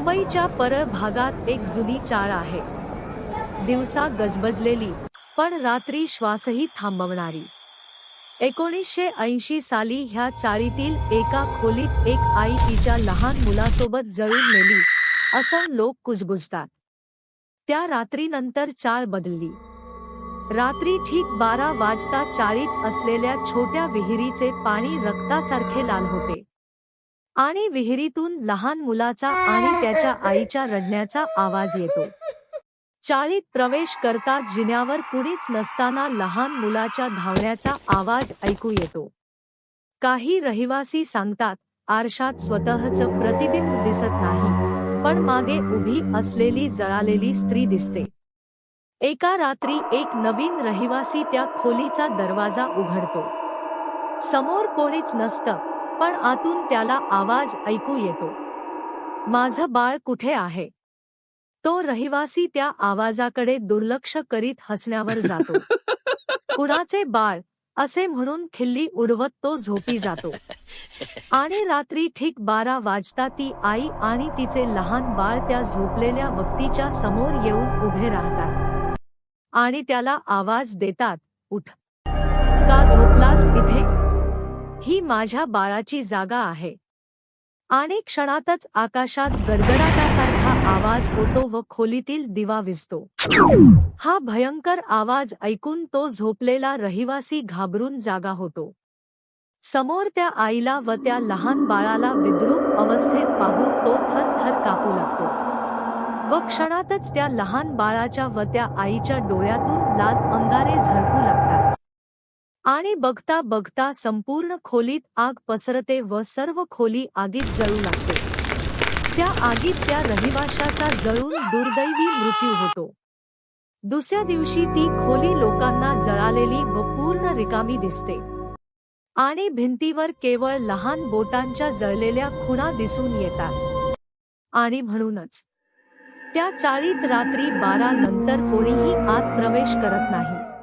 मुंबईच्या परळ भागात एक जुनी चाळ आहे. दिवसा गजबजलेली, पण रात्री श्वासही थांबवणारी. 1980 साली ह्या चाळीतील एका खोलीत एक आई तिच्या लहान मुलासोबत जळून मेली, असं लोक कुजबुजतात. त्या रात्रीनंतर चाळ बदलली. रात्री ठीक 12 वाजता चाळीत असलेल्या छोट्या विहिरीचे पाणी रक्तासारखे लाल होते. आणि विहिरीतून लहान मुलाचा आणि त्याच्या आईच्या रडण्याचा आवाज येतो. चाळीत प्रवेश करताच जिन्यावर कुणीच नसताना लहान मुलाच्या धावण्याचा आवाज ऐकू येतो. काही रहिवासी सांगतात, आरशात स्वतःचं प्रतिबिंब दिसत नाही, पण मागे उभी असलेली जळालेली स्त्री दिसते. एका रात्री एक नवीन रहिवासी त्या खोलीचा दरवाजा उघडतो. समोर कोणीच नसतं, पण आतून त्याला आवाज ऐकू येतो. माझं बाळ कुठे आहे? तो रहिवासी त्या आवाजाकडे दुर्लक्ष करीत हसण्यावर जातो. कुणाचे बाळ, असे म्हणून खिल्ली उडवत तो झोपी जातो. आणि रात्री ठीक 12 वाजता ती आई आणि तिचे लहान बाळ त्या झोपलेल्या व्यक्तीच्या समोर येऊन उभे राहतात. आणि त्याला आवाज देतात, उठ. का झोपलास इथे? ही माझ्या बाळाची जागा आहे. आणि क्षणातच आकाशात गडगडाटासारखा आवाज होतो व खोलीतील दिवा विझतो. हा भयंकर आवाज ऐकून तो झोपलेला रहिवासी घाबरून जागा होतो. समोर त्या आईला व त्या लहान बाळाला विद्रूप अवस्थेत पाहून तो थरथर कापू लागतो. व क्षणातच त्या लहान बाळाच्या व त्या आईच्या डोळ्यातून लाल अंगारे झळकू लागतात. आणि बघता बघता संपूर्ण खोलीत आग पसरते व सर्व खोली आगीत जळू लागते. त्या आगीत त्या रहिवाशाचा जळून दुर्दैवी मृत्यू होतो. दुसऱ्या दिवशी ती खोली लोकांना जळालेली व पूर्ण रिकामी दिसते. आणि भिंतीवर केवळ लहान बोटांच्या जळलेल्या खुणा दिसून येतात. आणि म्हणूनच त्या चाळीत रात्री 12 नंतर कोणीही आत प्रवेश करत नाही.